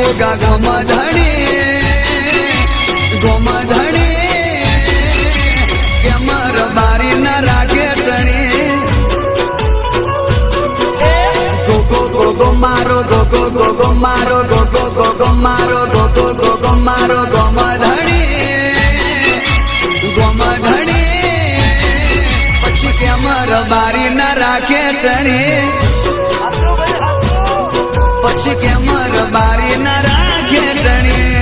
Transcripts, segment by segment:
ગોગા ગોમધણી કેમ રબારી ના રાખે ટણી ગોગો મારો ગોગો મારો ગોગો મારો ગોમધણી પછી કેમ રબારી ના રાખે ટણી પછી કેમ રબારી ના રાખે ટણી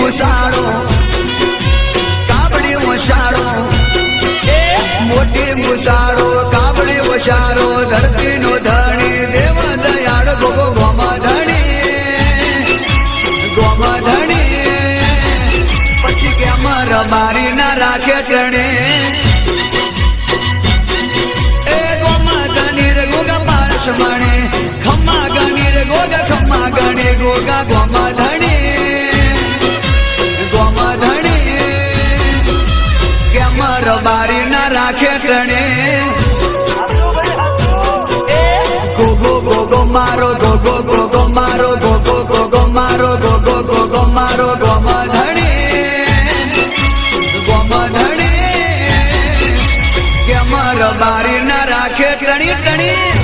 મુસાડો કાબડી વસાડો મોટી મુસાડો કાબડી વસાડો ધરતી નો ધણી દેવ દયાળ ગોગો ગોમધણી પછી કેમ રબારી ના રાખે ટણે એ ગોમધણી રે ગોગા પારસ મણે ખમ્મા ગણી રે ગોગા ખમ્મા ગણી ગોગા ગોમધણી રબારી ના રાખે ટણે ગોગો મારો ગોગો મારો ગોમધણી કેમ રબારી ના રાખે ટણી